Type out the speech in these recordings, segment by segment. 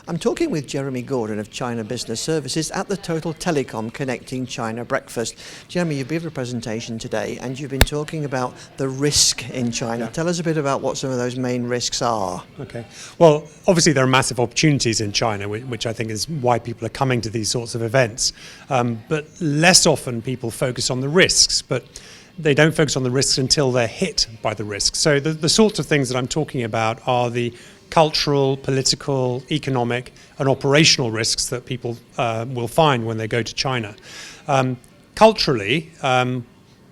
I'm talking with Jeremy Gordon of China Business Services at the Total Telecom Connecting China Breakfast. Jeremy, you've given a presentation today and you've been talking about the risk in China. Yeah. Tell us a bit about what some of those main risks are. Okay. Well, obviously there are massive opportunities in China, which I think is why people are coming to these sorts of events. But less often people focus on the risks, but they don't focus on the risks until they're hit by the risks. So the sorts of things that I'm talking about are the cultural, political, economic and operational risks that people will find when they go to China. Culturally,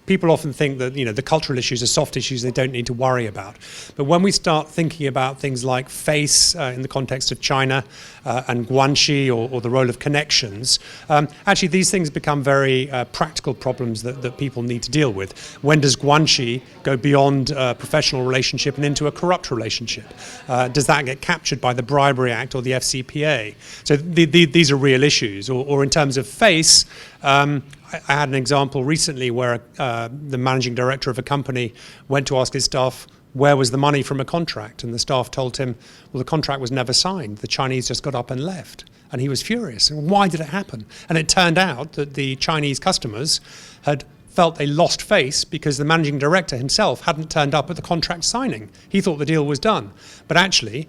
people often think that the cultural issues are soft issues they don't need to worry about. But when we start thinking about things like face in the context of China and guanxi or the role of connections, actually these things become very practical problems that people need to deal with. When does guanxi go beyond a professional relationship and into a corrupt relationship? Does that get captured by the Bribery Act or the FCPA? So these are real issues. Or in terms of face, I had an example recently where the managing director of a company went to ask his staff, where was the money from a contract? And the staff told him, well, the contract was never signed. The Chinese just got up and left. And he was furious. And why did it happen? And it turned out that the Chinese customers had felt they lost face because the managing director himself hadn't turned up at the contract signing. He thought the deal was done. But actually,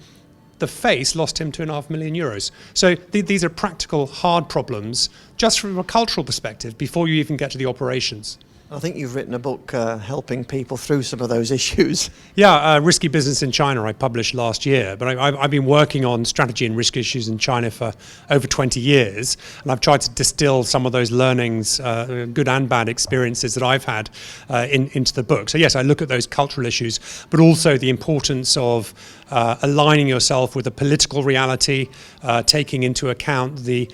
the face lost him €2.5 million. So these are practical, hard problems just from a cultural perspective before you even get to the operations. I think you've written a book helping people through some of those issues. Yeah, Risky Business in China I published last year, but I've been working on strategy and risk issues in China for over 20 years, and I've tried to distill some of those learnings, good and bad experiences that I've had into the book. So yes, I look at those cultural issues, but also the importance of aligning yourself with a political reality, taking into account the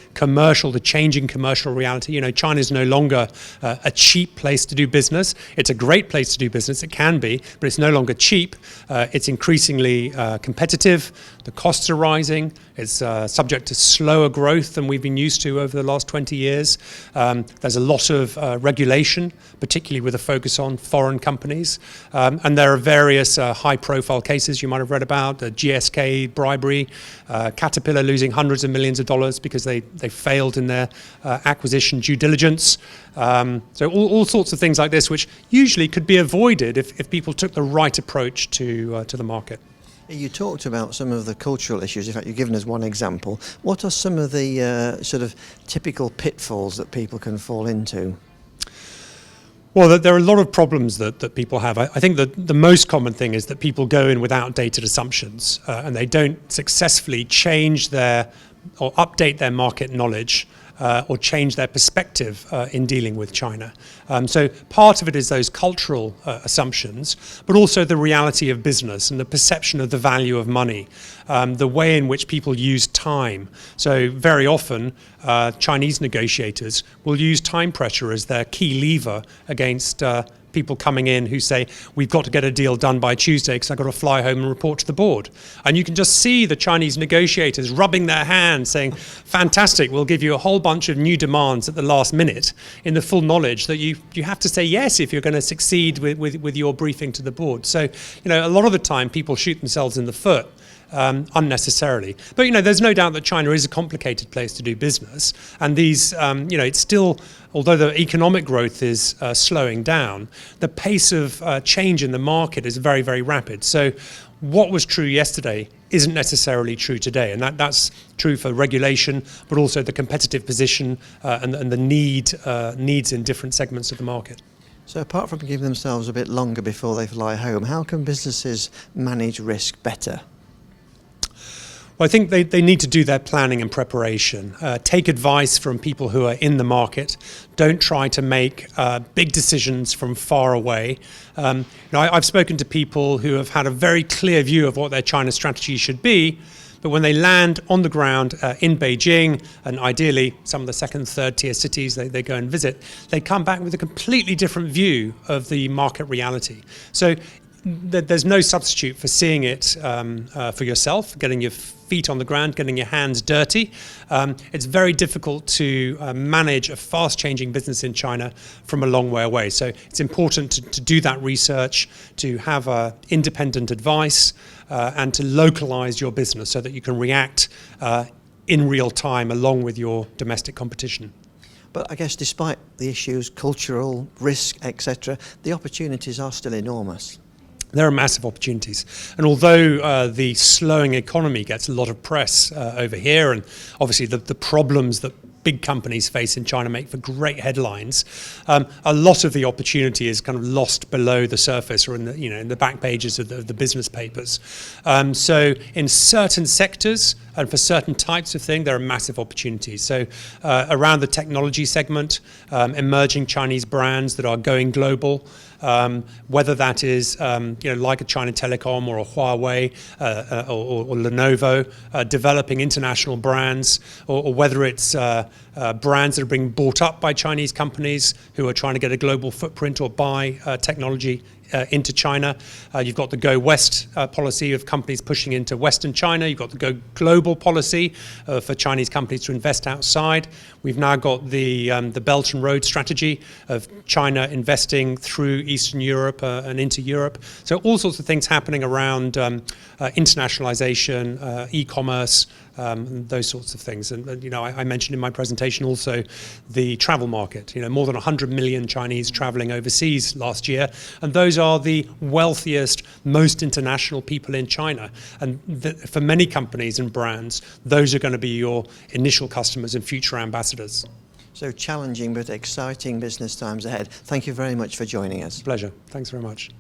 changing commercial reality. China is no longer a cheap place to do business. It's a great place to do business. It can be, but it's no longer cheap. It's increasingly competitive. The costs are rising. It's subject to slower growth than we've been used to over the last 20 years. There's a lot of regulation, particularly with a focus on foreign companies. And there are various high-profile cases you might have read about, GSK bribery, Caterpillar losing hundreds of millions of dollars because they failed in their acquisition due diligence. So all sorts of things like this, which usually could be avoided if people took the right approach to the market. You talked about some of the cultural issues. In fact, you've given us one example. What are some of the sort of typical pitfalls that people can fall into? Well, there are a lot of problems that people have. I think that the most common thing is that people go in with outdated assumptions and they don't successfully change or update their market knowledge or change their perspective in dealing with China. So part of it is those cultural assumptions, but also the reality of business and the perception of the value of money, the way in which people use time. So very often Chinese negotiators will use time pressure as their key lever against people coming in who say, we've got to get a deal done by Tuesday because I've got to fly home and report to the board. And you can just see the Chinese negotiators rubbing their hands saying, fantastic, we'll give you a whole bunch of new demands at the last minute in the full knowledge that you have to say yes if you're going to succeed with your briefing to the board. So, a lot of the time people shoot themselves in the foot unnecessarily. But, there's no doubt that China is a complicated place to do business. And these, it's still, although the economic growth is slowing down, the pace of change in the market is very, very rapid. So what was true yesterday isn't necessarily true today. And that's true for regulation, but also the competitive position and the needs in different segments of the market. So apart from giving themselves a bit longer before they fly home, how can businesses manage risk better? Well, I think they need to do their planning and preparation. Take advice from people who are in the market. Don't try to make big decisions from far away. I've spoken to people who have had a very clear view of what their China strategy should be, but when they land on the ground in Beijing, and ideally some of the second, third tier cities they go and visit, they come back with a completely different view of the market reality. So there's no substitute for seeing it for yourself, getting your feet on the ground, getting your hands dirty. It's very difficult to manage a fast-changing business in China from a long way away. So it's important to do that research, to have independent advice, and to localize your business so that you can react in real time along with your domestic competition. But I guess despite the issues, cultural, risk, etc., the opportunities are still enormous. There are massive opportunities. And although the slowing economy gets a lot of press over here, and obviously the problems that big companies face in China make for great headlines, a lot of the opportunity is kind of lost below the surface or in the back pages of the business papers. So in certain sectors and for certain types of thing, there are massive opportunities. So around the technology segment, emerging Chinese brands that are going global, whether that is like a China Telecom or a Huawei or Lenovo, developing international brands, or whether it's brands that are being bought up by Chinese companies who are trying to get a global footprint or buy technology into China. You've got the Go West policy of companies pushing into Western China. You've got the Go Global policy for Chinese companies to invest outside. We've now got the Belt and Road strategy of China investing through Eastern Europe and into Europe. So all sorts of things happening around internationalization, e-commerce, those sorts of things. And I mentioned in my presentation also the travel market. More than 100 million Chinese traveling overseas last year, and those are the wealthiest, most international people in China. And for many companies and brands, those are going to be your initial customers and future ambassadors. So challenging but exciting business times ahead. Thank you very much for joining us. Pleasure. Thanks very much.